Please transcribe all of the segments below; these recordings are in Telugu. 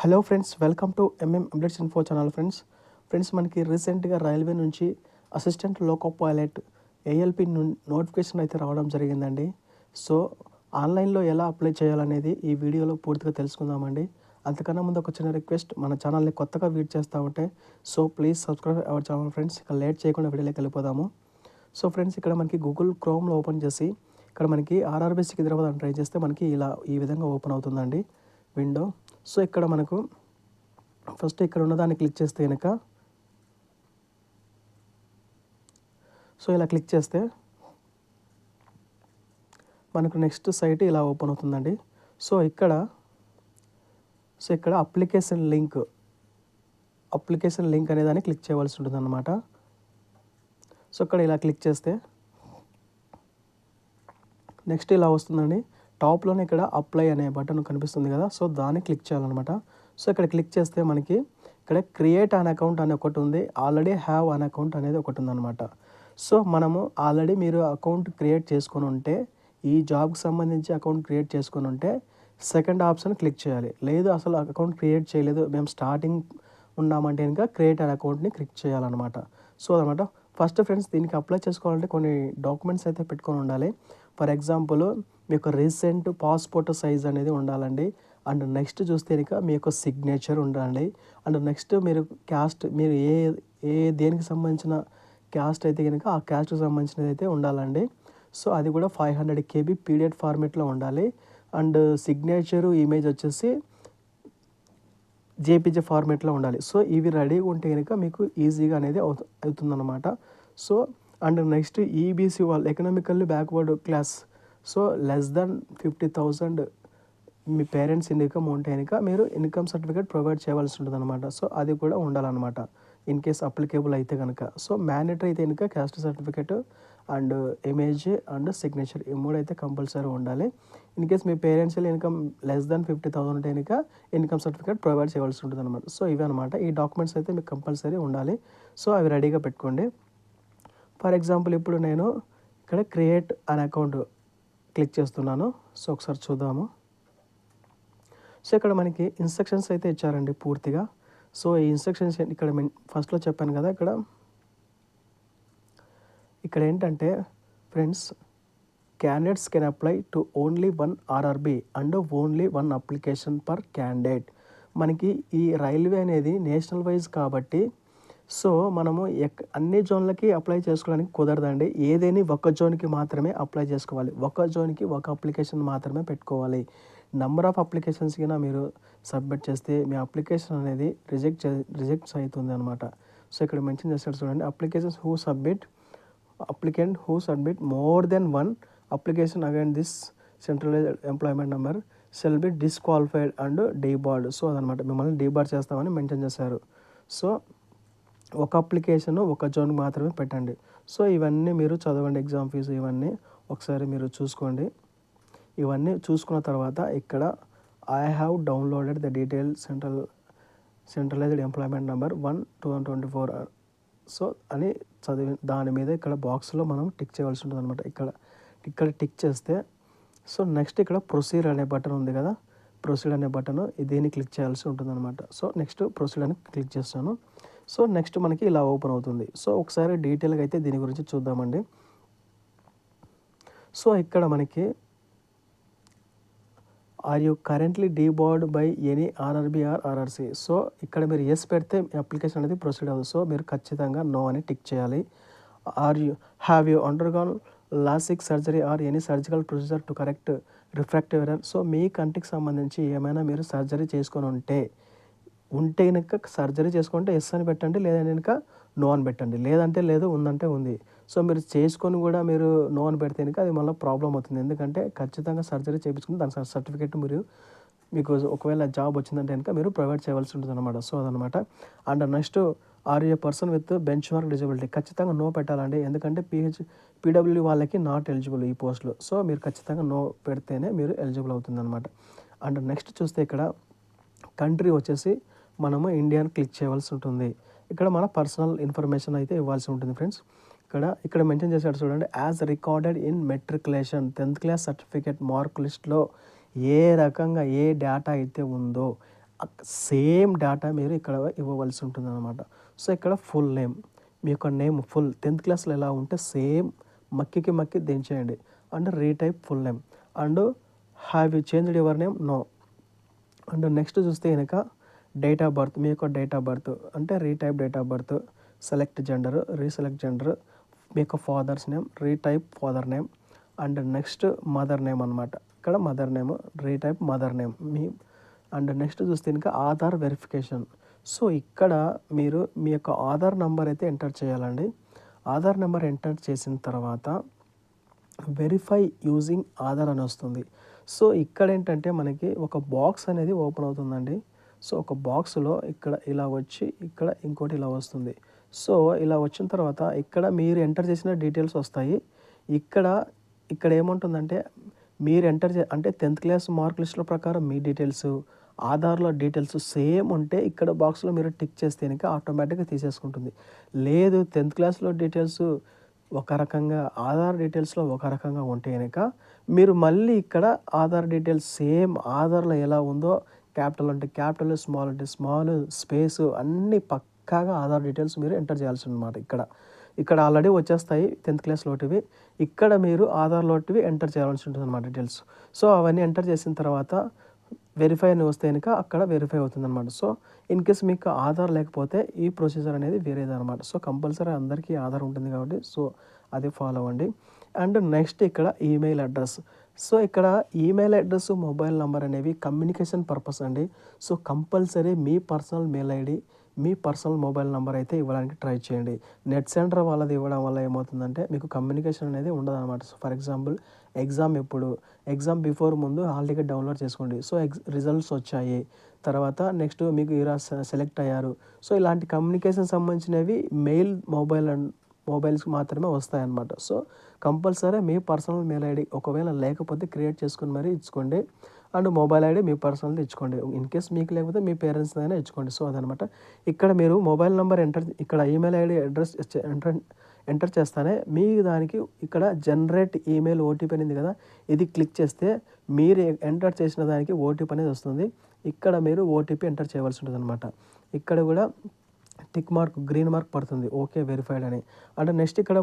Hello friends, welcome to updates info channel. Friends మనకి రీసెంట్గా రైల్వే నుంచి assistant loco pilot ALP notification అయితే రావడం జరిగిందండి. సో ఆన్లైన్లో ఎలా అప్లై చేయాలనేది ఈ వీడియోలో పూర్తిగా తెలుసుకుందామండి. అంతకన్నా ముందు ఒక చిన్న రిక్వెస్ట్, మన ఛానల్ని కొత్తగా విజిట్ చేస్తూ ఉంటే so please subscribe our channel friends. ఇక లేట్ చేయకుండా వీడియోలోకి వెళ్ళిపోదాము. సో ఫ్రెండ్స్, ఇక్కడ మనకి గూగుల్ క్రోమ్లో ఓపెన్ చేసి ఇక్కడ మనకి ఆర్ఆర్బీ సికింద్రాబాద్ అని ట్రై చేస్తే మనకి ఈ విధంగా ఓపెన్ అవుతుందండి విండో. సో ఇక్కడ మనకు ఫస్ట్ ఇక్కడ ఉన్నదాన్ని క్లిక్ చేస్తే కనుక సో ఇలా క్లిక్ చేస్తే మనకు నెక్స్ట్ సైట్ ఇలా ఓపెన్ అవుతుందండి. సో ఇక్కడ అప్లికేషన్ లింక్ అనే దాన్ని క్లిక్ చేయవలసి ఉంటుంది అన్నమాట. సో ఇక్కడ ఇలా క్లిక్ చేస్తే నెక్స్ట్ ఇలా వస్తుందండి. టాప్లోనే ఇక్కడ అప్లై అనే బటన్ కనిపిస్తుంది కదా, సో దాన్ని క్లిక్ చేయాలన్నమాట. సో ఇక్కడ క్లిక్ చేస్తే మనకి ఇక్కడ క్రియేట్ అన్ అకౌంట్ అనే ఒకటి ఉంది, ఆల్రెడీ హ్యావ్ అన్ అకౌంట్ అనేది ఒకటి ఉందన్నమాట. సో మనము ఆల్రెడీ మీరు అకౌంట్ క్రియేట్ చేసుకొని ఉంటే, ఈ జాబ్కి సంబంధించి అకౌంట్ క్రియేట్ చేసుకొని ఉంటే సెకండ్ ఆప్షన్ క్లిక్ చేయాలి. లేదు అసలు అకౌంట్ క్రియేట్ చేయలేదు, మేము స్టార్టింగ్ ఉన్నామంటే కనుక క్రియేట్ అన్ అకౌంట్ని క్లిక్ చేయాలన్నమాట. సో అనమాట ఫస్ట్ ఫ్రెండ్స్, దీనికి అప్లై చేసుకోవాలంటే కొన్ని డాక్యుమెంట్స్ అయితే పెట్టుకొని ఉండాలి. ఫర్ ఎగ్జాంపుల్ మీ యొక్క రీసెంట్ పాస్పోర్ట్ సైజ్ అనేది ఉండాలండి. అండ్ నెక్స్ట్ చూస్తే కనుక మీ యొక్క సిగ్నేచర్ ఉండాలి. అండ్ నెక్స్ట్ మీరు క్యాస్ట్, మీరు దేనికి సంబంధించిన క్యాస్ట్ అయితే కనుక ఆ క్యాస్ట్కి సంబంధించినది అయితే ఉండాలండి. సో అది కూడా 500 KB పీడిఎఫ్ ఫార్మేట్లో ఉండాలి. అండ్ సిగ్నేచరు ఇమేజ్ వచ్చేసి జేపీజే ఫార్మేట్లో ఉండాలి. సో ఇవి రెడీగా ఉంటే కనుక మీకు ఈజీగా అనేది అవుతుందన్నమాట. సో అండ్ నెక్స్ట్ ఈబీసీ వాళ్ళు, economically backward class, so less than 50,000 మీ పేరెంట్స్ ఇన్కమ్ ఉంటే కనుక మీరు ఇన్కమ్ సర్టిఫికేట్ ప్రొవైడ్ చేయవలసి ఉంటుంది అనమాట. సో అది కూడా ఉండాలన్నమాట ఇన్ కేస్ అప్లికేబుల్ అయితే కనుక. సో మ్యాండేటరీ అయితే కనుక caste certificate and image and signature, ఈ మూడు అయితే కంపల్సరీ ఉండాలి. In case me parents income less than 50,000 ఉంటే కనుక ఇన్కమ్ సర్టిఫికేట్ ప్రొవైడ్ చేయవలసి ఉంటుంది అనమాట. సో ఇవి అనమాట, ఈ డాక్యుమెంట్స్ అయితే మీకు కంపల్సరీ ఉండాలి. సో అవి రెడీగా పెట్టుకోండి. ఫర్ ఎగ్జాంపుల్ ఇప్పుడు నేను ఇక్కడ క్రియేట్ అన్ అకౌంట్ క్లిక్ చేస్తున్నాను. సో ఒకసారి చూద్దాము. సో ఇక్కడ మనకి ఇన్స్ట్రక్షన్స్ అయితే ఇచ్చారండి పూర్తిగా. సో ఈ ఇన్స్ట్రక్షన్స్ ఇక్కడ ఫస్ట్లో చెప్పాను కదా, ఇక్కడ ఏంటంటే friends, candidates can apply to only 1 RRB and only 1 application per candidate. మనకి ఈ రైల్వే అనేది నేషనల్ వైజ్ కాబట్టి సో మనము అన్ని జోన్లకి అప్లై చేసుకోవడానికి కుదరదండి. ఏదేని ఒక జోన్కి మాత్రమే అప్లై చేసుకోవాలి, ఒక జోన్కి ఒక అప్లికేషన్ మాత్రమే పెట్టుకోవాలి. నెంబర్ ఆఫ్ అప్లికేషన్స్ కింద మీరు సబ్మిట్ చేస్తే మీ అప్లికేషన్ అనేది రిజెక్ట్ అవుతుంది అనమాట. సో ఇక్కడ మెన్షన్ చేస్తారు చూడండి, applicant who submit more than 1 application again this centralised employment number shall be disqualified and debarred. So అదనమాట, మిమ్మల్ని డీబార్డ్ చేస్తామని మెన్షన్ చేశారు. సో ఒక అప్లికేషన్ ఒక జోన్ మాత్రమే పెట్టండి. సో ఇవన్నీ మీరు చదవండి, ఎగ్జామ్ ఫీజు ఇవన్నీ ఒకసారి మీరు చూసుకోండి. ఇవన్నీ చూసుకున్న తర్వాత ఇక్కడ I have downloaded the detail centralised employment number 1/2024 so అని చదివి దాని మీద ఇక్కడ బాక్స్లో మనం టిక్ చేయవలసి ఉంటుంది అనమాట. ఇక్కడ టిక్ చేస్తే సో నెక్స్ట్ ఇక్కడ ప్రొసీడ్ అనే బటన్ ఉంది కదా, ప్రొసీడ్ అనే బటన్ దీన్ని క్లిక్ చేయాల్సి ఉంటుంది అనమాట. సో నెక్స్ట్ ప్రొసీడ్ అని క్లిక్ చేస్తాను. సో నెక్స్ట్ మనకి ఇలా ఓపెన్ అవుతుంది. సో ఒకసారి డీటెయిల్గా అయితే దీని గురించి చూద్దామండి. సో ఇక్కడ మనకి are you currently debarred by any RRB or RRC. So ఇక్కడ మీరు ఎస్ పెడితే అప్లికేషన్ అనేది ప్రొసీడ్ అవుతుంది. సో మీరు ఖచ్చితంగా నో అని టిక్ చేయాలి. Have you undergone LASIK surgery or any surgical procedure to correct refractive error. So మీ కంటికి సంబంధించి ఏమైనా మీరు సర్జరీ చేసుకొని ఉంటే కనుక సర్జరీ చేసుకుంటే ఎస్ అని పెట్టండి, లేదంటే కనుక నో అని పెట్టండి. లేదంటే లేదు, ఉందంటే ఉంది. సో మీరు చేసుకొని కూడా మీరు నో అని పెడితే కనుక అది మళ్ళీ ప్రాబ్లం అవుతుంది. ఎందుకంటే ఖచ్చితంగా సర్జరీ చేయించుకుని దాని సర్టిఫికేట్ మీకు ఒకవేళ జాబ్ వచ్చిందంటే కనుక మీరు ప్రొవైడ్ చేయవలసి ఉంటుంది అనమాట. సో అదనమాట. And next are a person with benchmark మార్క్ డిజబిలిటీ, ఖచ్చితంగా నో పెట్టాలండి. ఎందుకంటే పీడబ్ల్యూ వాళ్ళకి నాట్ ఎలిజిబుల్ ఈ పోస్టులు. సో మీరు ఖచ్చితంగా నో పెడితేనే మీరు ఎలిజిబుల్ అవుతుంది అనమాట. అండ్ నెక్స్ట్ చూస్తే ఇక్కడ కంట్రీ వచ్చేసి మనము ఇండియాని క్లిక్ చేయవలసి ఉంటుంది. ఇక్కడ మన పర్సనల్ ఇన్ఫర్మేషన్ అయితే ఇవ్వాల్సి ఉంటుంది ఫ్రెండ్స్. ఇక్కడ మెన్షన్ చేశాడు చూడండి, as recorded in matriculation 10th class certificate mark లిస్ట్లో ఏ రకంగా ఏ డేటా అయితే ఉందో సేమ్ డేటా మీరు ఇక్కడ ఇవ్వవలసి ఉంటుందన్నమాట. సో ఇక్కడ ఫుల్ నేమ్, మీ యొక్క నేమ్ ఫుల్ 10th క్లాస్లో ఎలా ఉంటే సేమ్ మక్కి దించేయండి. And retype full name. And have you changed your name? No. And next చూస్తే కనుక డేట్ ఆఫ్ బర్త్, మీ యొక్క డేట్ ఆఫ్ బర్త్ అంటే retype date of birth, select gender, reselect gender, మీ యొక్క father's name, retype father name. And next mother name అనమాట. ఇక్కడ mother name, retype mother name మీ. అండ్ నెక్స్ట్ చూస్తే ఇంకా ఆధార్ వెరిఫికేషన్. సో ఇక్కడ మీరు మీ యొక్క ఆధార్ నెంబర్ అయితే ఎంటర్ చేయాలండి. ఆధార్ నెంబర్ ఎంటర్ చేసిన తర్వాత వెరిఫై యూజింగ్ ఆధార్ అని వస్తుంది. సో ఇక్కడ ఏంటంటే మనకి ఒక బాక్స్ అనేది ఓపెన్ అవుతుందండి. సో ఒక బాక్స్లో ఇక్కడ ఇలా వచ్చి ఇక్కడ ఇంకోటి ఇలా వస్తుంది. సో ఇలా వచ్చిన తర్వాత ఇక్కడ మీరు ఎంటర్ చేసిన డీటెయిల్స్ వస్తాయి. ఇక్కడ ఏముంటుందంటే మీరు అంటే 10th క్లాస్ మార్క్ లిస్టుల ప్రకారం మీ డీటెయిల్స్, ఆధార్లో డీటెయిల్స్ సేమ్ ఉంటే ఇక్కడ బాక్స్లో మీరు టిక్ చేస్తే కనుక ఆటోమేటిక్గా తీసేసుకుంటుంది. లేదు 10th క్లాస్లో డీటెయిల్స్ ఒక రకంగా, ఆధార్ డీటెయిల్స్లో ఒక రకంగా ఉంటే కనుక మీరు మళ్ళీ ఇక్కడ ఆధార్ డీటెయిల్స్ సేమ్ ఆధార్లో ఎలా ఉందో క్యాపిటల్ అంటే క్యాపిటల్, స్మాల్ అంటే స్మాల్, స్పేస్ అన్నీ పక్కాగా ఆధార్ డీటెయిల్స్ మీరు ఎంటర్ చేయాల్సి అనమాట. ఇక్కడ ఆల్రెడీ వచ్చేస్తాయి 10th క్లాస్లోటివి. ఇక్కడ మీరు ఆధార్లోటివి ఎంటర్ చేయాల్సి ఉంటుంది అనమాట డీటెయిల్స్. సో అవన్నీ ఎంటర్ చేసిన తర్వాత వెరిఫై అని వస్తే కనుక అక్కడ వెరిఫై అవుతుంది అనమాట. సో ఇన్ కేస్ మీకు ఆధార్ లేకపోతే ఈ ప్రొసీజర్ అనేది వేరేదనమాట. సో కంపల్సరీ అందరికీ ఆధార్ ఉంటుంది కాబట్టి సో అది ఫాలో అవ్వండి. అండ్ నెక్స్ట్ ఇక్కడ ఈమెయిల్ అడ్రస్. సో ఇక్కడ ఈమెయిల్ అడ్రస్, మొబైల్ నెంబర్ అనేవి కమ్యూనికేషన్ పర్పస్ అండి. సో కంపల్సరీ మీ పర్సనల్ మెయిల్ ఐడి, మీ పర్సనల్ మొబైల్ నెంబర్ అయితే ఇవ్వడానికి ట్రై చేయండి. నెట్ సెంటర్ వాళ్ళది ఇవ్వడం వల్ల ఏమవుతుందంటే మీకు కమ్యూనికేషన్ అనేది ఉండదన్నమాట. So for example exam before ముందు హాల్ టికెట్ డౌన్లోడ్ చేసుకోండి. సో రిజల్ట్స్ వచ్చాయి, తర్వాత నెక్స్ట్ మీకు ఇలా సెలెక్ట్ అయ్యారు. సో ఇలాంటి కమ్యూనికేషన్ సంబంధించినవి మెయిల్, మొబైల్స్కి మాత్రమే వస్తాయన్నమాట. సో కంపల్సరీ మీ పర్సనల్ మెయిల్ ఐడి ఒకవేళ లేకపోతే క్రియేట్ చేసుకుని మరీ ఇచ్చుకోండి. అండ్ మొబైల్ ఐడి మీ పర్సనల్ది ఇచ్చుకోండి. ఇన్ కేస్ మీకు లేకపోతే మీ పేరెంట్స్ అయినా ఇచ్చుకోండి. సో అదనమాట. ఇక్కడ మీరు మొబైల్ నెంబర్ ఇక్కడ ఈమెయిల్ ఐడి అడ్రస్ ఎంటర్ చేస్తానే మీ దానికి ఇక్కడ జనరేట్ ఈమెయిల్ ఓటీపీ అనేది కదా, ఇది క్లిక్ చేస్తే మీరు ఎంటర్ చేసిన దానికి ఓటీపీ అనేది వస్తుంది. ఇక్కడ మీరు ఓటీపీ ఎంటర్ చేయవలసి ఉంటుంది అనమాట. ఇక్కడ కూడా టిక్ మార్క్, గ్రీన్ మార్క్ పడుతుంది, ఓకే వెరిఫైడ్ అని. అంటే నెక్స్ట్ ఇక్కడ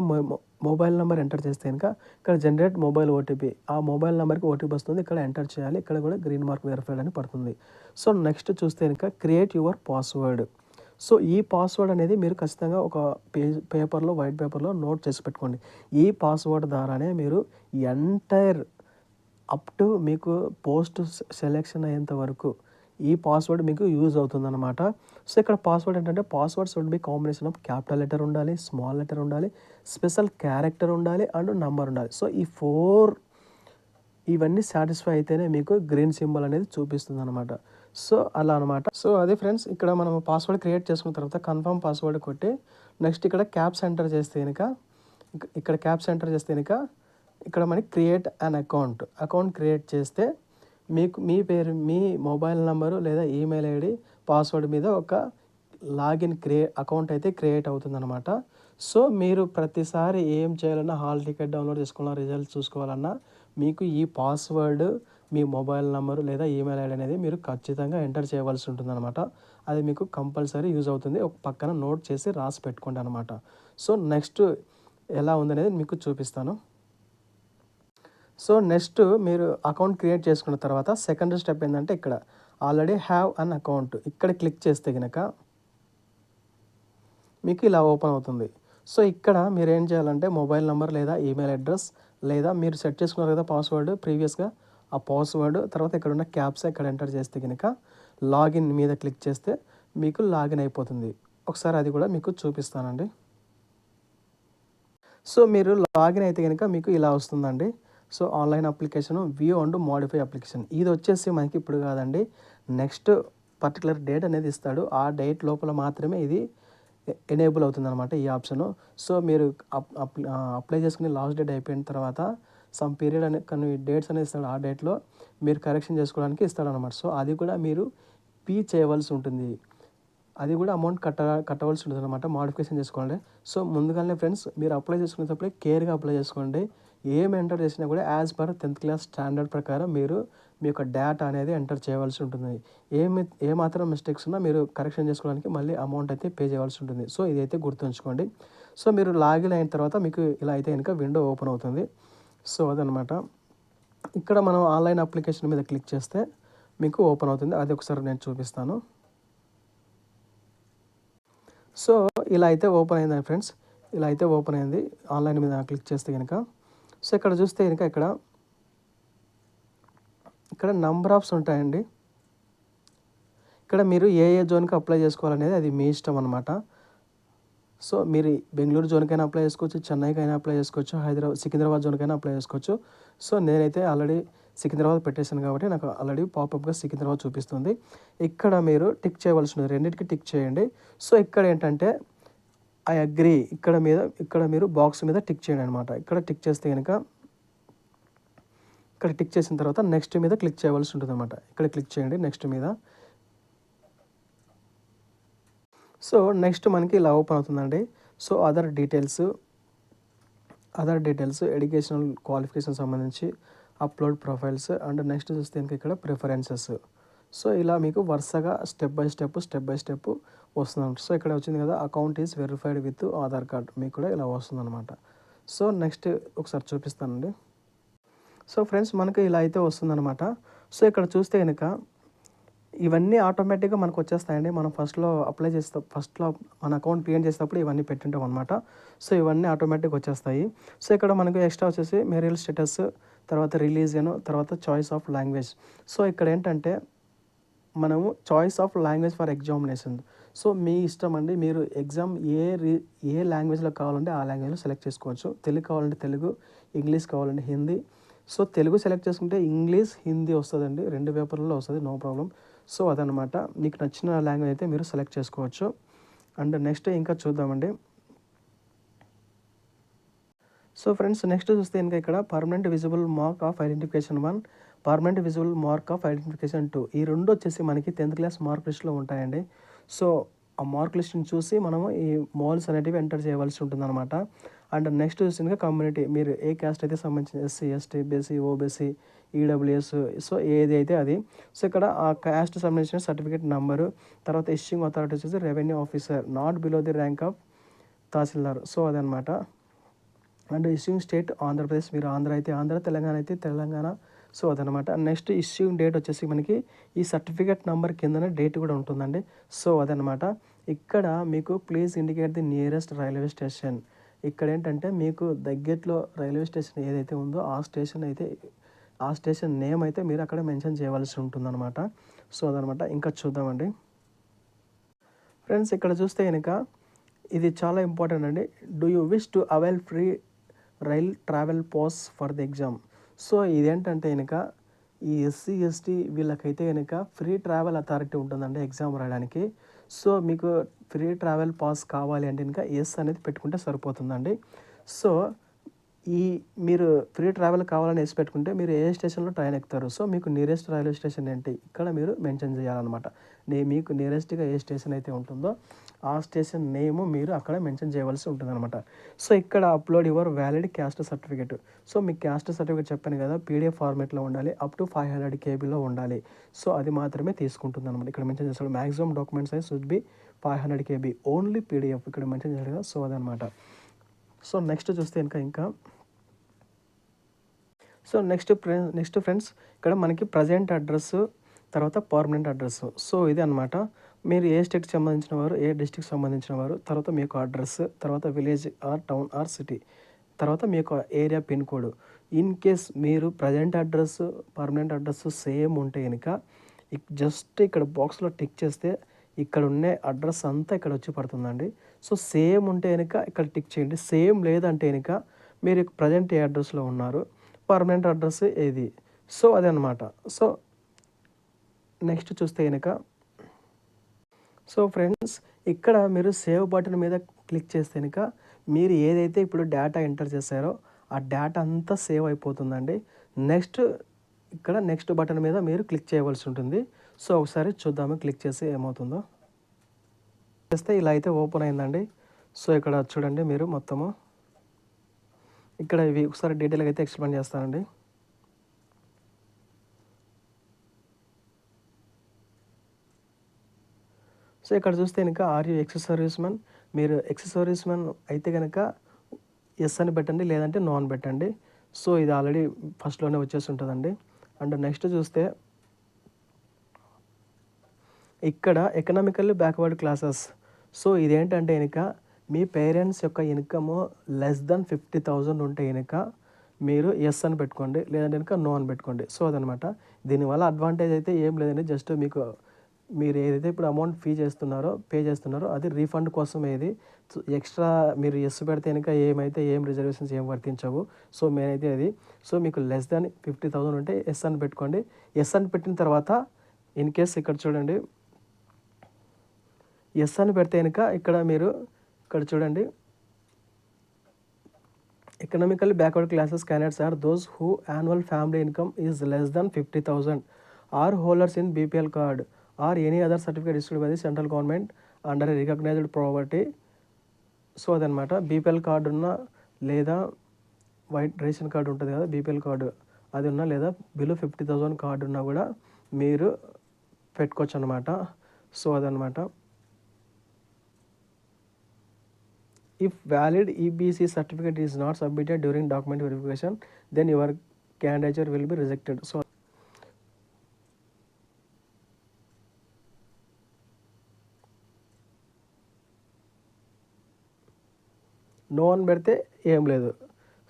మొబైల్ నెంబర్ ఎంటర్ చేస్తే కనుక ఇక్కడ జనరేట్ మొబైల్ ఓటీపీ, ఆ మొబైల్ నెంబర్కి ఓటీపీ వస్తుంది, ఇక్కడ ఎంటర్ చేయాలి. ఇక్కడ కూడా గ్రీన్ మార్క్ వెరిఫైడ్ అని పడుతుంది. సో నెక్స్ట్ చూస్తే కనుక క్రియేట్ యువర్ పాస్వర్డ్. సో ఈ పాస్వర్డ్ అనేది మీరు ఖచ్చితంగా ఒక పేపర్లో, వైట్ పేపర్లో నోట్ చేసి పెట్టుకోండి. ఈ పాస్వర్డ్ ద్వారానే మీరు ఎంటైర్ అప్ టు మీకు పోస్ట్ సెలెక్షన్ అయ్యేంత వరకు ఈ పాస్వర్డ్ మీకు యూజ్ అవుతుందన్నమాట. సో ఇక్కడ పాస్వర్డ్ ఏంటంటే passwords would be combination of capital letter ఉండాలి, స్మాల్ లెటర్ ఉండాలి, స్పెషల్ క్యారెక్టర్ ఉండాలి అండ్ నంబర్ ఉండాలి. సో ఈ 4 ఇవన్నీ సాటిస్ఫై అయితేనే మీకు గ్రీన్ సింబల్ అనేది చూపిస్తుంది అనమాట. సో అలా అనమాట. సో అదే ఫ్రెండ్స్, ఇక్కడ మనం పాస్వర్డ్ క్రియేట్ చేసుకున్న తర్వాత కన్ఫర్మ్ పాస్వర్డ్ కొట్టి నెక్స్ట్ ఇక్కడ క్యాప్స్ ఎంటర్ చేస్తే కనుక ఇక్కడ మనకి క్రియేట్ అన్ అకౌంట్ క్రియేట్ చేస్తే మీకు మీ పేరు, మీ మొబైల్ నెంబరు లేదా ఈమెయిల్ ఐడి, పాస్వర్డ్ మీద ఒక లాగిన్ అకౌంట్ అయితే క్రియేట్ అవుతుందన్నమాట. సో మీరు ప్రతిసారి ఏం చేయాలన్నా, హాల్ టికెట్ డౌన్లోడ్ చేసుకోవాలన్నా, రిజల్ట్స్ చూసుకోవాలన్నా మీకు ఈ పాస్వర్డ్, మీ మొబైల్ నెంబరు లేదా ఈమెయిల్ ఐడి అనేది మీరు ఖచ్చితంగా ఎంటర్ చేయవలసి ఉంటుందన్నమాట. అది మీకు కంపల్సరీ యూజ్ అవుతుంది. ఒక పక్కన నోట్ చేసి రాసి పెట్టుకోండి అనమాట. సో నెక్స్ట్ ఎలా ఉందనేది మీకు చూపిస్తాను. సో నెక్స్ట్ మీరు అకౌంట్ క్రియేట్ చేసుకున్న తర్వాత సెకండ్ స్టెప్ ఏంటంటే ఇక్కడ ఆల్రెడీ హ్యావ్ అన్ అకౌంట్ ఇక్కడ క్లిక్ చేస్తే కనుక మీకు ఇలా ఓపెన్ అవుతుంది. సో ఇక్కడ మీరు ఏం చేయాలంటే మొబైల్ నెంబర్ లేదా ఈమెయిల్ అడ్రస్ లేదా మీరు సెట్ చేసుకున్నారు కదా పాస్వర్డ్ ప్రీవియస్గా, ఆ పాస్వర్డ్ తర్వాత ఇక్కడ ఉన్న క్యాప్స్ ఇక్కడ ఎంటర్ చేస్తే కనుక లాగిన్ మీద క్లిక్ చేస్తే మీకు లాగిన్ అయిపోతుంది. ఒకసారి అది కూడా మీకు చూపిస్తానండి. సో మీరు లాగిన్ అయితే కనుక మీకు ఇలా వస్తుందండి. So online application, view and modify application. ఇది వచ్చేసి మనకి ఇప్పుడు కాదండి, నెక్స్ట్ పర్టికులర్ డేట్ అనేది ఇస్తాడు. ఆ డేట్ లోపల మాత్రమే ఇది ఎనేబుల్ అవుతుంది అనమాట ఈ ఆప్షను. సో మీరు అప్లై చేసుకుని లాస్ట్ డేట్ అయిపోయిన తర్వాత సమ్ పీరియడ్ అనే కొన్ని డేట్స్ అనేది ఇస్తాడు. ఆ డేట్లో మీరు కరెక్షన్ చేసుకోవడానికి ఇస్తాడనమాట. సో అది కూడా మీరు పే చేయవలసి ఉంటుంది. అది కూడా అమౌంట్ కట్టవలసి ఉంటుంది అనమాట, మోడిఫికేషన్ చేసుకోండి. సో ముందుగానే ఫ్రెండ్స్ మీరు అప్లై చేసుకునేటప్పుడే కేర్గా అప్లై చేసుకోండి. ఏం ఎంటర్ చేసినా కూడా as per 10th class standard ప్రకారం మీరు మీ యొక్క డేటా అనేది ఎంటర్ చేయవలసి ఉంటుంది. ఏమాత్రం మిస్టేక్స్ ఉన్నా మీరు కరెక్షన్ చేసుకోవడానికి మళ్ళీ అమౌంట్ అయితే పే చేయవలసి ఉంటుంది. సో ఇదైతే గుర్తుంచుకోండి. సో మీరు లాగిన్ అయిన తర్వాత మీకు ఇలా అయితే కనుక విండో ఓపెన్ అవుతుంది. సో అదనమాట. ఇక్కడ మనం ఆన్లైన్ అప్లికేషన్ మీద క్లిక్ చేస్తే మీకు ఓపెన్ అవుతుంది. అది ఒకసారి నేను చూపిస్తాను. సో ఇలా అయితే ఓపెన్ అయిందండి ఫ్రెండ్స్. ఇలా అయితే ఓపెన్ అయింది ఆన్లైన్ మీద క్లిక్ చేస్తే కనుక. సో ఇక్కడ చూస్తే కనుక ఇక్కడ నంబర్ ఆఫ్స్ ఉంటాయండి. ఇక్కడ మీరు ఏ జోన్కి అప్లై చేసుకోవాలనేది అది మీ ఇష్టం అనమాట. సో మీరు బెంగళూరు జోన్కైనా అప్లై చేసుకోవచ్చు, చెన్నైకైనా అప్లై చేసుకోవచ్చు, సికింద్రాబాద్ జోన్కైనా అప్లై చేసుకోవచ్చు. సో నేనైతే ఆల్రెడీ సికింద్రాబాద్ పెట్టేశాను కాబట్టి నాకు ఆల్రెడీ పాపప్గా సికింద్రాబాద్ చూపిస్తుంది. ఇక్కడ మీరు టిక్ చేయవలసినది, రెండింటికి టిక్ చేయండి. సో ఇక్కడ ఏంటంటే ఐ అగ్రీ ఇక్కడ మీరు బాక్స్ మీద టిక్ చేయండి అనమాట. ఇక్కడ టిక్ చేస్తే కనుక ఇక్కడ టిక్ చేసిన తర్వాత నెక్స్ట్ మీద క్లిక్ చేయవలసి ఉంటుంది అనమాట. ఇక్కడ క్లిక్ చేయండి నెక్స్ట్ మీద. సో నెక్స్ట్ మనకి ఇలా ఓపెన్ అవుతుందండి. So other details educational qualification సంబంధించి అప్లోడ్ ప్రొఫైల్స్ అండ్ నెక్స్ట్ చూస్తే ఇక్కడ ప్రిఫరెన్సెస్. సో ఇలా మీకు వరుసగా స్టెప్ బై స్టెప్ వస్తుంది. సో ఇక్కడ వచ్చింది కదా, account is verified with Aadhaar card, మీకు కూడా ఇలా వస్తుందన్నమాట. సో నెక్స్ట్ ఒకసారి చూపిస్తానండి. సో ఫ్రెండ్స్ మనకి ఇలా అయితే వస్తుందన్నమాట. సో ఇక్కడ చూస్తే కనుక ఇవన్నీ ఆటోమేటిక్గా మనకు వచ్చేస్తాయండి. మనం ఫస్ట్లో మన అకౌంట్ క్రియేట్ చేసేటప్పుడు ఇవన్నీ పెట్టింటాం అనమాట. సో ఇవన్నీ ఆటోమేటిక్గా వచ్చేస్తాయి. సో ఇక్కడ మనకు ఎక్స్ట్రా వచ్చేసి మెరీల్ స్టేటస్, తర్వాత రిలీజియన్, తర్వాత చాయిస్ ఆఫ్ లాంగ్వేజ్. సో ఇక్కడ ఏంటంటే మనము choice of language for examination. So మీ ఇష్టం అండి, మీరు ఎగ్జామ్ ఏ లాంగ్వేజ్లో కావాలంటే ఆ లాంగ్వేజ్లో సెలెక్ట్ చేసుకోవచ్చు. తెలుగు కావాలంటే తెలుగు, ఇంగ్లీష్ కావాలంటే హిందీ. సో తెలుగు సెలెక్ట్ చేసుకుంటే ఇంగ్లీష్, హిందీ వస్తుందండి, 2 పేపర్లలో వస్తుంది, నో ప్రాబ్లం. సో అదనమాట, మీకు నచ్చిన లాంగ్వేజ్ అయితే మీరు సెలెక్ట్ చేసుకోవచ్చు. అండ్ నెక్స్ట్ ఇంకా చూద్దామండి. సో ఫ్రెండ్స్ నెక్స్ట్ చూస్తే ఇంకా ఇక్కడ permanent visible mark of identification 1, permanent visible mark of identification 2. ఈ రెండు వచ్చేసి మనకి 10th క్లాస్ మార్క్ లిస్ట్లో ఉంటాయండి. సో ఆ మార్క్ లిస్ట్ని చూసి మనము ఈ మోల్స్ అనేటివి ఎంటర్ చేయవలసి ఉంటుంది అనమాట. అండ్ నెక్స్ట్ చూసిన కమ్యూనిటీ, మీరు ఏ క్యాస్ట్ అయితే సంబంధించిన SC, ST, BC, OBC, EWS, so ఏది అయితే అది. సో ఇక్కడ ఆ క్యాస్ట్ సంబంధించిన సర్టిఫికేట్ నెంబరు, తర్వాత ఇష్యూయింగ్ అథారిటీ వచ్చేసి revenue officer, not below the rank of tahsildar. So అదనమాట. అండ్ ఇష్యూయింగ్ స్టేట్ ఆంధ్రప్రదేశ్, మీరు ఆంధ్ర అయితే ఆంధ్ర, తెలంగాణ అయితే తెలంగాణ. సో అదనమాట. నెక్స్ట్ ఇష్యూయింగ్ డేట్ వచ్చేసి మనకి ఈ సర్టిఫికేట్ నెంబర్ కిందనే డేట్ కూడా ఉంటుందండి. సో అదనమాట. ఇక్కడ మీకు please indicate the nearest railway station. ఇక్కడ ఏంటంటే మీకు దగ్గరలో రైల్వే స్టేషన్ ఏదైతే ఉందో ఆ స్టేషన్ నేమ్ అయితే మీరు అక్కడ మెన్షన్ చేయవలసి ఉంటుందన్నమాట. సో అదనమాట. ఇంకా చూద్దామండి ఫ్రెండ్స్. ఇక్కడ చూస్తే కనుక ఇది చాలా ఇంపార్టెంట్ అండి. Do you wish to avail free rail travel pass for the exam. So ఇదేంటంటే కనుక ఈ ఎస్సీ, ఎస్టీ వీళ్ళకైతే కనుక ఫ్రీ ట్రావెల్ అథారిటీ ఉంటుందండి ఎగ్జామ్ రాయడానికి. సో మీకు ఫ్రీ ట్రావెల్ పాస్ కావాలి అంటే కనుక ఎస్ అనేది పెట్టుకుంటే సరిపోతుందండి. సో మీరు ఫ్రీ ట్రావెల్ కావాలని వేసి పెట్టుకుంటే మీరు ఏ స్టేషన్లో ట్రైన్ ఎక్కుతారు. సో మీకు నియరెస్ట్ రైల్వే స్టేషన్ ఏంటి ఇక్కడ మీరు మెన్షన్ చేయాలన్నమాట. మీకు నియరెస్ట్గా ఏ స్టేషన్ అయితే ఉంటుందో ఆ స్టేషన్ నేమ్ మీరు అక్కడ మెన్షన్ చేయవలసి ఉంటుందన్నమాట. సో ఇక్కడ upload your valid caste certificate. So me caste certificate చెప్పాను కదా, పీడిఎఫ్ ఫార్మేట్లో ఉండాలి, అప్ టు 500 KB ఉండాలి. సో అది మాత్రమే తీసుకుంటుంది అనమాట. ఇక్కడ మెన్షన్ చేస్తాడు maximum document size should be 500 KB, only PDF ఇక్కడ మెన్షన్ చేశాడు కదా. సో అదనమాట. సో నెక్స్ట్ చూస్తే ఇంకా సో నెక్స్ట్ ఫ్రెండ్స్ ఇక్కడ మనకి ప్రజెంట్ అడ్రస్, తర్వాత పర్మనెంట్ అడ్రస్. సో ఇది అనమాట. మీరు ఏ స్టేట్కి సంబంధించిన వారు, ఏ డిస్ట్రిక్ట్ సంబంధించిన వారు, తర్వాత మీ యొక్క అడ్రస్, తర్వాత village or town or city, తర్వాత మీ యొక్క area pin code. In case మీరు present address, permanent address same ఉంటే కనుక జస్ట్ ఇక్కడ బాక్స్లో టిక్ చేస్తే ఇక్కడ ఉన్న అడ్రస్ అంతా ఇక్కడ వచ్చి పడుతుందండి. సో సేమ్ ఉంటే కనుక ఇక్కడ టిక్ చేయండి. సేమ్ లేదంటే కనుక మీరు ప్రజెంట్ ఏ అడ్రస్లో ఉన్నారు, పర్మనెంట్ అడ్రస్ ఏది. సో అదనమాట. సో నెక్స్ట్ చూస్తే కనుక సో ఫ్రెండ్స్ ఇక్కడ మీరు సేవ్ బటన్ మీద క్లిక్ చేస్తే కనుక మీరు ఏదైతే ఇప్పుడు డేటా ఎంటర్ చేశారో ఆ డేటా అంతా సేవ్ అయిపోతుందండి. నెక్స్ట్ బటన్ మీద మీరు క్లిక్ చేయవలసి ఉంటుంది. సో ఒకసారి చూద్దాము క్లిక్ చేసి ఏమవుతుందో. చేస్తే ఇలా అయితే ఓపెన్ అయిందండి. సో ఇక్కడ చూడండి మీరు మొత్తము. ఇక్కడ ఇవి ఒకసారి డీటెయిల్గా అయితే ఎక్స్ప్లెయిన్ చేస్తానండి. సో ఇక్కడ చూస్తే కనుక are you ex service man, మీరు ఎక్స్ సర్వీస్ మ్యాన్ అయితే కనుక ఎస్ అని పెట్టండి, లేదంటే నో అని పెట్టండి. సో ఇది ఆల్రెడీ ఫస్ట్లోనే వచ్చేసి ఉంటుందండి. అండ్ నెక్స్ట్ చూస్తే ఇక్కడ ఎకనామికల్లీ బ్యాక్వర్డ్ క్లాసెస్. సో ఇదేంటంటే కనుక మీ పేరెంట్స్ యొక్క ఇన్కమ్ లెస్ దెన్ 50,000 ఉంటే కనుక మీరు ఎస్ అని పెట్టుకోండి, లేదంటే కనుక నో అని పెట్టుకోండి. సో అదనమాట. దీనివల్ల అడ్వాంటేజ్ అయితే ఏం లేదండి, జస్ట్ మీకు మీరు ఏదైతే ఇప్పుడు అమౌంట్ పే చేస్తున్నారో అది రీఫండ్ కోసమే. ఇది ఎక్స్ట్రా మీరు ఎస్ పెడితే కనుక ఏం రిజర్వేషన్స్ ఏం వర్తించవు. సో మెయిన్ అది. సో మీకు లెస్ దాన్ 50,000 ఉంటే ఎస్ అని పెట్టుకోండి. ఎస్ అని పెట్టిన తర్వాత ఇన్ కేస్ ఇక్కడ చూడండి, ఎస్ అని పెడితే కనుక ఇక్కడ చూడండి, economically backward classes candidates are those who annual family income is less than 50,000 or holders in BPL card or any other certificate issued by the central government under recognised property. So అదనమాట. బీపీఎల్ కార్డు ఉన్న, లేదా వైట్ రేషన్ కార్డు ఉంటుంది కదా, బీపీఎల్ కార్డు అది ఉన్నా, లేదా బిలో 50,000 కార్డు ఉన్నా కూడా మీరు పెట్టుకోవచ్చు అనమాట. సో అదనమాట. If valid EBC certificate is not submitted during document verification, then your candidature will be rejected. So no అని పెడితే ఏం లేదు.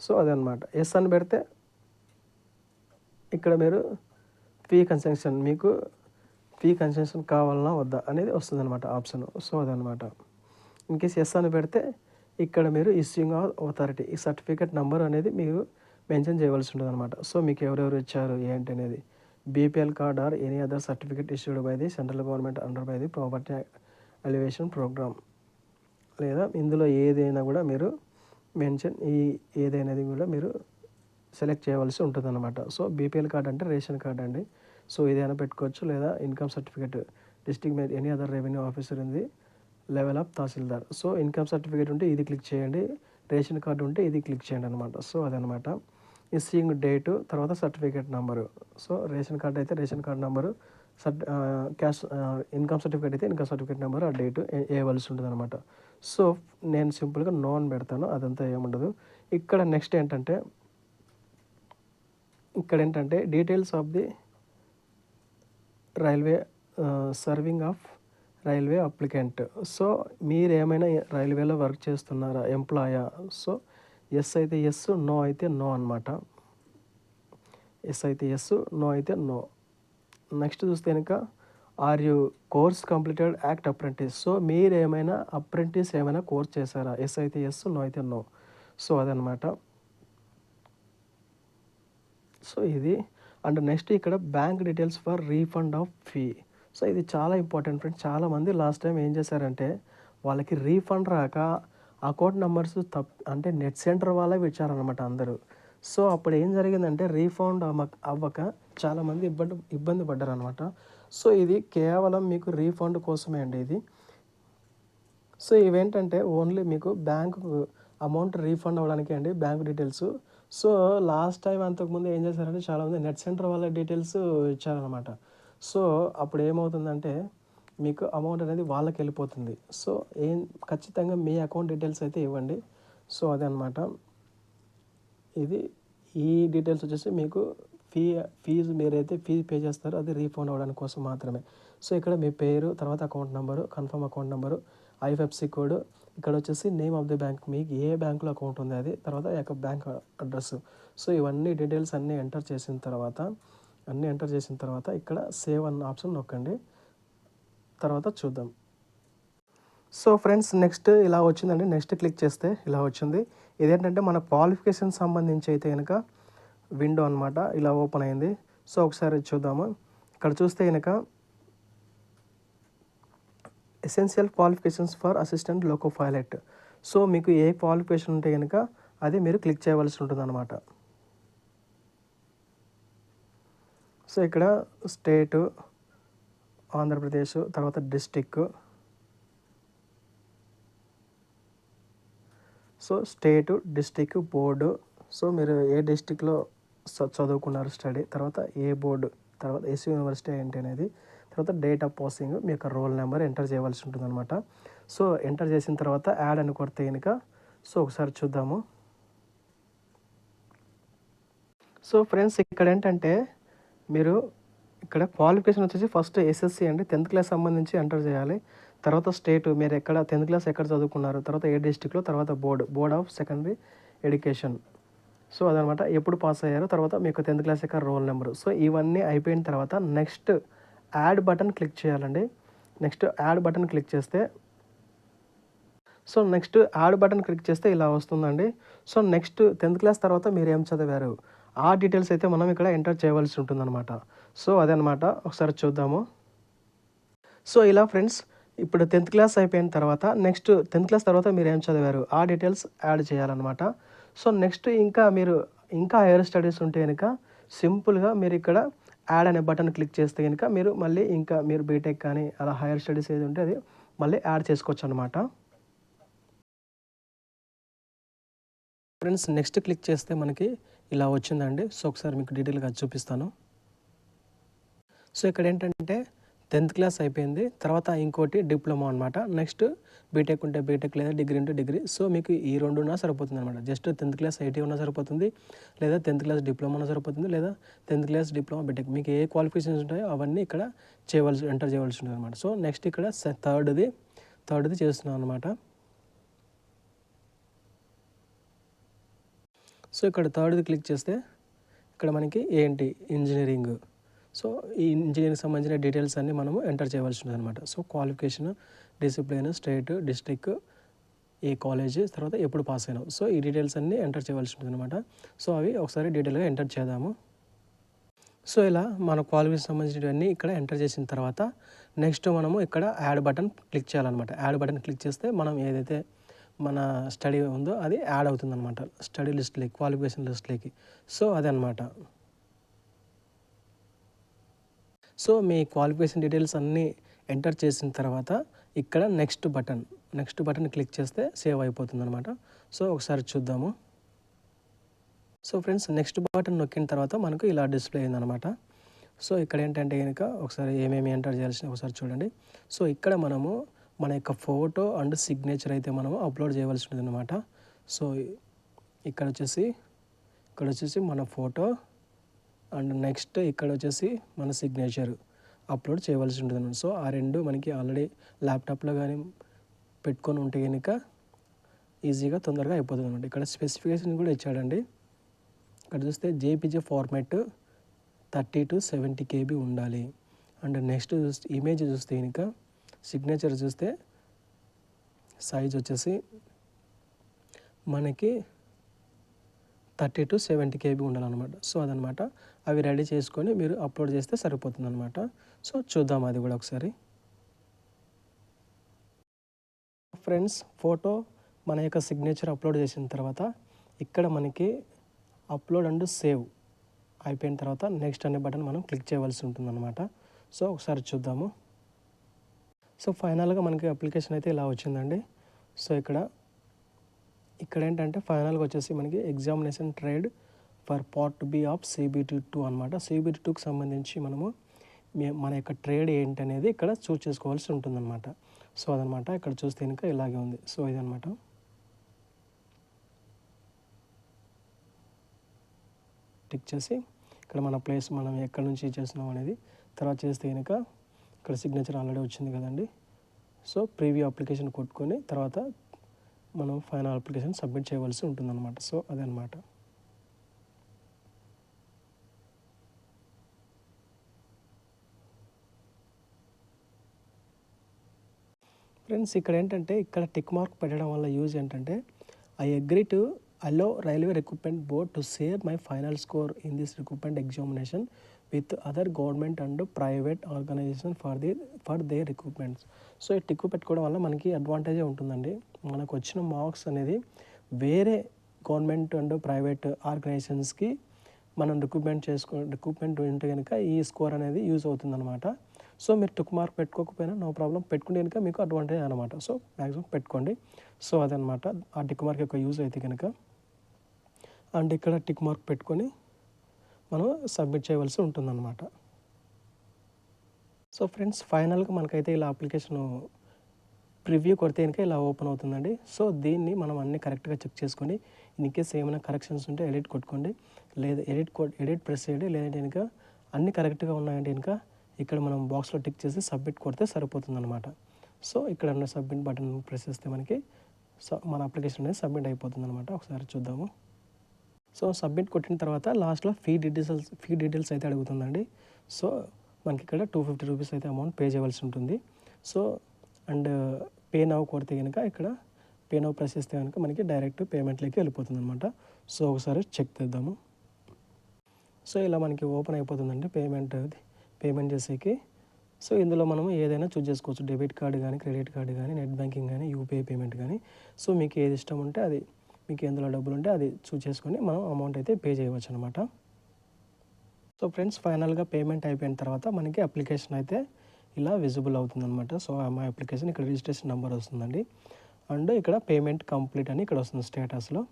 సో అదనమాట. ఎస్ అని పెడితే ఇక్కడ మీరు మీకు ఫీ కన్సెషన్ కావాలన్నా వద్దా అనేది వస్తుందన్నమాట ఆప్షన్. సో అదనమాట. ఇన్ కేస్ ఎస్ అని పెడితే ఇక్కడ మీరు ఇష్యూయింగ్ అథారిటీ ఈ సర్టిఫికేట్ నెంబర్ అనేది మీరు మెన్షన్ చేయవలసి ఉంటుంది అనమాట. సో మీకు ఎవరెవరు ఇచ్చారు ఏంటి అనేది, BPL card or any other certificate issued by the central government under by the property elevation programme, లేదా ఇందులో ఏదైనా కూడా మీరు ఏదైనది కూడా మీరు సెలెక్ట్ చేయవలసి ఉంటుంది అనమాట. సో బీపీఎల్ కార్డ్ అంటే రేషన్ కార్డ్ అండి. సో ఏదైనా పెట్టుకోవచ్చు, లేదా income certificate district any other revenue officer in the level of tahsildar. So income certificate ఉంటే ఇది క్లిక్ చేయండి, రేషన్ కార్డు ఉంటే ఇది క్లిక్ చేయండి అనమాట. సో అదనమాట. ఇష్యూయింగ్ డేటు, తర్వాత certificate number. So ration card అయితే ration card number, income certificate అయితే ఇన్కమ్ సర్టిఫికేట్ నెంబరు, ఆ డేటు వేయవలసి ఉంటుంది అనమాట. సో నేను సింపుల్గా నో అని పెడతాను, అదంతా ఏముండదు. ఇక్కడ నెక్స్ట్ ఏంటంటే details of the railway serving of railway applicant. So మీరు ఏమైనా రైల్వేలో వర్క్ చేస్తున్నారా, ఎంప్లాయా? సో ఎస్ అయితే ఎస్, నో అయితే నో అనమాట. ఎస్ అయితే ఎస్, నో అయితే నో. నెక్స్ట్ చూస్తే కనుక are you course completed act apprentice. So మీరు ఏమైనా అప్రెంటిస్ ఏమైనా కోర్స్ చేశారా? ఎస్ అయితే ఎస్, నో అయితే నో. సో అదనమాట. సో ఇది. అండ్ నెక్స్ట్ ఇక్కడ bank details for refund of fee. So ఇది చాలా ఇంపార్టెంట్ ఫ్రెండ్స్. చాలామంది లాస్ట్ టైం ఏం చేశారంటే వాళ్ళకి రీఫండ్ రాక అకౌంట్ నెంబర్స్ అంటే నెట్ సెంటర్ వాళ్ళే ఇచ్చారనమాట అందరూ. సో అప్పుడు ఏం జరిగిందంటే రీఫండ్ అవ్వక చాలామంది ఇబ్బంది పడ్డారు అనమాట. సో ఇది కేవలం మీకు రీఫండ్ కోసమే అండి ఇది. సో ఇవేంటంటే ఓన్లీ మీకు బ్యాంకు అమౌంట్ రీఫండ్ అవ్వడానికి అండి bank details. So last time అంతకుముందు ఏం చేశారంటే చాలామంది నెట్ సెంటర్ వాళ్ళ డీటెయిల్స్ ఇచ్చారనమాట. సో అప్పుడు ఏమవుతుందంటే మీకు అమౌంట్ అనేది వాళ్ళకి వెళ్ళిపోతుంది. సో ఖచ్చితంగా మీ అకౌంట్ డీటెయిల్స్ అయితే ఇవ్వండి. సో అదే అనమాట. ఈ డీటెయిల్స్ వచ్చేసి మీకు ఫీజు మీరైతే ఫీజు పే చేస్తారో అది రీఫండ్ అవ్వడానికి కోసం మాత్రమే. సో ఇక్కడ మీ పేరు, తర్వాత account number, confirm account number, IFSC code, ఇక్కడ వచ్చేసి నేమ్ ఆఫ్ ది బ్యాంక్, మీకు ఏ బ్యాంకులో అకౌంట్ ఉంది అది, తర్వాత బ్యాంక్ అడ్రస్. సో ఇవన్నీ డీటెయిల్స్ అన్నీ ఎంటర్ చేసిన తర్వాత ఇక్కడ సేవ్ అన్న ఆప్షన్ నొక్కండి. తర్వాత చూద్దాం. సో ఫ్రెండ్స్ నెక్స్ట్ ఇలా వచ్చిందండి. నెక్స్ట్ క్లిక్ చేస్తే ఇలా వచ్చింది. ఇదేంటంటే మన క్వాలిఫికేషన్ సంబంధించి అయితే కనుక విండో అనమాట, ఇలా ఓపెన్ అయింది. సో ఒకసారి చూద్దాము. ఇక్కడ చూస్తే కనుక essential qualifications for assistant loco pilot. So మీకు ఏ క్వాలిఫికేషన్ ఉంటే కనుక అది మీరు క్లిక్ చేయవలసి ఉంటుంది అనమాట. సో ఇక్కడ స్టేటు ఆంధ్రప్రదేశ్, తర్వాత డిస్టిక్. సో స్టేటు, డిస్టిక్, బోర్డు, సో మీరు ఏ డిస్టిక్లో చదువుకున్నారు స్టడీ, తర్వాత ఏ బోర్డు, తర్వాత ఎస్ యూనివర్సిటీ ఏంటి అనేది, తర్వాత డేట్ ఆఫ్ పాసింగ్, మీ యొక్క రోల్ నెంబర్ ఎంటర్ చేయవలసి ఉంటుందన్నమాట. సో ఎంటర్ చేసిన తర్వాత యాడ్ అని కొడితే కనుక సో ఒకసారి చూద్దాము. సో ఫ్రెండ్స్ ఇక్కడ ఏంటంటే మీరు ఇక్కడ క్వాలిఫికేషన్ వచ్చేసి ఫస్ట్ ఎస్ఎస్సి అండి, 10th క్లాస్ సంబంధించి ఎంటర్ చేయాలి. తర్వాత స్టేట్ మీరు ఎక్కడ 10th క్లాస్ ఎక్కడ చదువుకున్నారు, తర్వాత ఏ డిస్టిక్లో, తర్వాత board of secondary education. So అదనమాట ఎప్పుడు పాస్ అయ్యారు, తర్వాత మీకు 10th క్లాస్ యొక్క రోల్ నెంబరు. సో ఇవన్నీ అయిపోయిన తర్వాత నెక్స్ట్ యాడ్ బటన్ క్లిక్ చేయాలండి. నెక్స్ట్ యాడ్ బటన్ క్లిక్ చేస్తే ఇలా వస్తుందండి. సో నెక్స్ట్ 10th క్లాస్ తర్వాత మీరు ఏం చదివారు ఆ డీటెయిల్స్ అయితే మనం ఇక్కడ ఎంటర్ చేయవలసి ఉంటుందన్నమాట. సో అదనమాట ఒకసారి చూద్దాము. సో ఇలా ఫ్రెండ్స్ ఇప్పుడు 10th క్లాస్ అయిపోయిన తర్వాత నెక్స్ట్ 10th క్లాస్ తర్వాత మీరు ఏం చదివారు ఆ డీటెయిల్స్ యాడ్ చేయాలన్నమాట. సో నెక్స్ట్ ఇంకా హైయర్ స్టడీస్ ఉంటే కనుక సింపుల్గా మీరు ఇక్కడ యాడ్ అనే బటన్ క్లిక్ చేస్తే కనుక మీరు మళ్ళీ ఇంకా మీరు బీటెక్ కానీ అలా హైయర్ స్టడీస్ ఏది ఉంటే అది మళ్ళీ యాడ్ చేసుకోవచ్చు అనమాట. ఫ్రెండ్స్ నెక్స్ట్ క్లిక్ చేస్తే మనకి ఇలా వచ్చిందండి. సో ఒకసారి మీకు డీటెయిల్గా చూపిస్తాను. సో ఇక్కడ ఏంటంటే 10th క్లాస్ అయిపోయింది, తర్వాత ఇంకోటి డిప్లొమా అనమాట. నెక్స్ట్ బీటెక్ ఉంటే బీటెక్, లేదా డిగ్రీ ఉంటే డిగ్రీ. సో మీకు ఈ 2 ఉన్నా సరిపోతుంది అనమాట. జస్ట్ 10th క్లాస్ ఐటీ ఉన్నా సరిపోతుంది, లేదా 10th క్లాస్ డిప్లొమా ఉన్నా సరిపోతుంది, లేదా 10th క్లాస్ డిప్లొమా బీటెక్. మీకు ఏ క్వాలిఫికేషన్స్ ఉంటాయో అవన్నీ ఇక్కడ ఎంటర్ చేయవలసి ఉంటుంది అనమాట. సో నెక్స్ట్ ఇక్కడ థర్డ్ది చేస్తున్నాం అనమాట. సో ఇక్కడ థర్డ్ది క్లిక్ చేస్తే ఇక్కడ మనకి ఏంటి ఇంజనీరింగ్. సో ఈ ఇంజనీరింగ్ సంబంధించిన డీటెయిల్స్ అన్నీ మనము ఎంటర్ చేయవలసి ఉంటుంది అనమాట. So qualification, discipline, state, district, ఏ కాలేజ్, తర్వాత ఎప్పుడు పాస్ అయినావు. సో ఈ డీటెయిల్స్ అన్నీ ఎంటర్ చేయవలసి ఉంటుంది అనమాట. సో అవి ఒకసారి డీటెయిల్గా ఎంటర్ చేద్దాము. సో ఇలా మన క్వాలిఫికేషన్ సంబంధించినవన్నీ ఇక్కడ ఎంటర్ చేసిన తర్వాత నెక్స్ట్ మనము ఇక్కడ యాడ్ బటన్ క్లిక్ చేయాలన్నమాట. యాడ్ బటన్ క్లిక్ చేస్తే మనం ఏదైతే మన స్టడీ ఉందో అది యాడ్ అవుతుంది అనమాట స్టడీ లిస్ట్లోకి, క్వాలిఫికేషన్ లిస్ట్లోకి. సో అదనమాట. సో మీ క్వాలిఫికేషన్ డీటెయిల్స్ అన్నీ ఎంటర్ చేసిన తర్వాత ఇక్కడ నెక్స్ట్ బటన్ క్లిక్ చేస్తే సేవ్ అయిపోతుంది అనమాట. సో ఒకసారి చూద్దాము. సో ఫ్రెండ్స్ నెక్స్ట్ బటన్ నొక్కిన తర్వాత మనకు ఇలా డిస్ప్లే అయిందనమాట. సో ఇక్కడ ఏంటంటే కనుక ఒకసారి ఏమేమి ఎంటర్ చేయాల్సిన ఒకసారి చూడండి. సో ఇక్కడ మనము మన యొక్క ఫోటో అండ్ సిగ్నేచర్ అయితే మనము అప్లోడ్ చేయవలసి ఉంటుంది అనమాట. సో ఇక్కడ వచ్చేసి మన ఫోటో అండ్ నెక్స్ట్ ఇక్కడ వచ్చేసి మన సిగ్నేచర్ అప్లోడ్ చేయవలసి ఉంటుంది అనమాట. సో ఆ రెండు మనకి ఆల్రెడీ ల్యాప్టాప్లో కానీ పెట్టుకొని ఉంటే కనుక ఈజీగా తొందరగా అయిపోతుంది అనమాట. ఇక్కడ స్పెసిఫికేషన్ కూడా ఇచ్చాడండి. ఇక్కడ చూస్తే జేపీజీ ఫార్మాట్ 30 to 70 KB ఉండాలి. అండ్ నెక్స్ట్ ఇమేజ్ చూస్తే కనుక సిగ్నేచర్ చూస్తే సైజ్ వచ్చేసి మనకి 30 to 70 KB ఉండాలన్నమాట. సో అదనమాట. అవి రెడీ చేసుకొని మీరు అప్లోడ్ చేస్తే సరిపోతుంది అనమాట. సో చూద్దాం అది కూడా ఒకసారి. ఫ్రెండ్స్ ఫోటో మన యొక్క సిగ్నేచర్ అప్లోడ్ చేసిన తర్వాత ఇక్కడ మనకి అప్లోడ్ అండ్ సేవ్ అయిపోయిన తర్వాత నెక్స్ట్ అనే బటన్ మనం క్లిక్ చేయవలసి ఉంటుందన్నమాట. సో ఒకసారి చూద్దాము. సో ఫైనల్గా మనకి అప్లికేషన్ అయితే ఇలా వచ్చిందండి. సో ఇక్కడ ఏంటంటే ఫైనల్గా వచ్చేసి మనకి examination trade for part B of CBT2 అనమాట. CBT2కి సంబంధించి మనము మన యొక్క ట్రేడ్ ఏంటనేది ఇక్కడ చూస్ చేసుకోవాల్సి ఉంటుందన్నమాట. సో అదనమాట. ఇక్కడ చూస్తే కనుక ఇలాగే ఉంది. సో ఇదనమాట. టిక్ చేసి ఇక్కడ మన ప్లేస్ మనం ఎక్కడి నుంచి చేస్తున్నాం అనేది తర్వాత చేస్తే కనుక ఇక్కడ సిగ్నేచర్ ఆల్రెడీ వచ్చింది కదండి. సో ప్రీవ్యూ అప్లికేషన్ కొట్టుకొని తర్వాత మనం ఫైనల్ అప్లికేషన్ సబ్మిట్ చేయవలసి ఉంటుందన్నమాట. సో అదనమాట. ఫ్రెండ్స్ ఇక్కడ ఏంటంటే ఇక్కడ టిక్ మార్క్ పెట్టడం వల్ల యూజ్ ఏంటంటే I agree to allow railway recruitment board to share my final score in this recruitment examination with other government and private organization for their recruitments. So ఈ టిక్ పెట్టుకోవడం వల్ల మనకి అడ్వాంటేజే ఉంటుందండి. మనకు వచ్చిన మార్క్స్ అనేది వేరే గవర్నమెంట్ అండ్ ప్రైవేట్ ఆర్గనైజేషన్స్కి మనం రిక్రూట్మెంట్ ఉంటే కనుక ఈ స్కోర్ అనేది యూజ్ అవుతుందన్నమాట. సో మీరు టిక్ మార్క్ పెట్టుకోకపోయినా నో ప్రాబ్లం, పెట్టుకుంటే కనుక మీకు అడ్వాంటేజ్ అనమాట. సో మ్యాక్సిమం పెట్టుకోండి. సో అదనమాట ఆ టిక్ మార్క్ యొక్క యూజ్ అయితే కనుక. అండ్ ఇక్కడ టిక్ మార్క్ పెట్టుకొని మనం సబ్మిట్ చేయవలసి ఉంటుందన్నమాట. సో ఫ్రెండ్స్, ఫైనల్గా మనకైతే ఇలా అప్లికేషన్ ప్రివ్యూ కొడితే కనుక ఇలా ఓపెన్ అవుతుందండి. సో దీన్ని మనం అన్నీ కరెక్ట్గా చెక్ చేసుకొని ఇన్కేస్ ఏమైనా కరెక్షన్స్ ఉంటే ఎడిట్ కొట్టుకోండి, లేదా ఎడిట్ ప్రెస్ చేయండి. లేదంటే కనుక అన్నీ కరెక్ట్గా ఉన్నాయంటే కనుక ఇక్కడ మనం బాక్స్లో టిక్ చేసి సబ్మిట్ కొడితే సరిపోతుందన్నమాట. సో ఇక్కడ ఉన్న సబ్మిట్ బటన్ ప్రెస్ చేస్తే మనకి మన అప్లికేషన్ అనేది సబ్మిట్ అయిపోతుందన్నమాట. ఒకసారి చూద్దాము. సో సబ్మిట్ కొట్టిన తర్వాత లాస్ట్లో ఫీ డీటెయిల్స్ అయితే అడుగుతుందండి. సో మనకి ఇక్కడ 250 రూపీస్ అయితే అమౌంట్ పే చేయవలసి ఉంటుంది. సో అండ్ పే నవ్ కొడితే కనుక ఇక్కడ పే నవ్ ప్రెస్ చేస్తే కనుక మనకి డైరెక్ట్ పేమెంట్లోకి వెళ్ళిపోతుంది అనమాట. సో ఒకసారి చెక్ చేద్దాము. సో ఇలా మనకి ఓపెన్ అయిపోతుందండి పేమెంట్ చేసేకి. సో ఇందులో మనం ఏదైనా చూస్ చేసుకోవచ్చు. డెబిట్ కార్డు కానీ, క్రెడిట్ కార్డు కానీ, నెట్ బ్యాంకింగ్ కానీ, యూపీఐ పేమెంట్ కానీ. సో మీకు ఏది ఇష్టం ఉంటే అది, మీకు ఎందులో డబ్బులు ఉంటే అది చూస్ చేసుకొని మనం అమౌంట్ అయితే పే చేయవచ్చు అనమాట. సో ఫ్రెండ్స్, ఫైనల్గా పేమెంట్ అయిపోయిన తర్వాత మనకి అప్లికేషన్ అయితే ఇలా విజిబుల్ అవుతుందన్నమాట. సో మా అప్లికేషన్ ఇక్కడ రిజిస్ట్రేషన్ నెంబర్ వస్తుందండి. అండ్ ఇక్కడ పేమెంట్ కంప్లీట్ అని ఇక్కడ వస్తుంది స్టేటస్లో.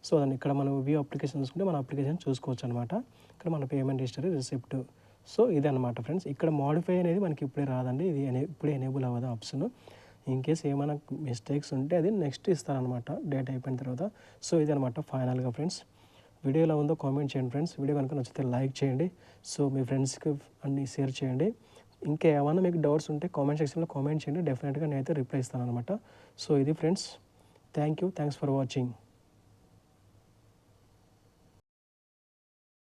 సో దాన్ని ఇక్కడ మనం వ్యూ అప్లికేషన్ చూసుకుంటే మన అప్లికేషన్ చూసుకోవచ్చు అనమాట. ఇక్కడ మన పేమెంట్ హిస్టరీ, రిసిప్ట్. సో ఇది అనమాట ఫ్రెండ్స్. ఇక్కడ మోడిఫై అనేది మనకి ఇప్పుడే రాదండి, ఇది ఇప్పుడే ఎనేబుల్ అవ్వదు ఆప్షన్. ఇన్కేస్ ఏమైనా మిస్టేక్స్ ఉంటే అది నెక్స్ట్ ఇస్తారనమాట డేట్ అయిపోయిన తర్వాత. సో ఇది అనమాట ఫైనల్గా ఫ్రెండ్స్. వీడియో ఎలా ఉందో కామెంట్ చేయండి ఫ్రెండ్స్. వీడియో కనుక నచ్చితే లైక్ చేయండి. సో మీ ఫ్రెండ్స్కి అన్నీ షేర్ చేయండి. ఇంకా ఏమైనా మీకు డౌట్స్ ఉంటే కామెంట్ సెక్షన్లో కామెంట్ చేయండి. డెఫినెట్గా నేనైతే రిప్లై ఇస్తాను అనమాట. సో ఇది ఫ్రెండ్స్, థ్యాంక్స్ ఫర్ వాచింగ్.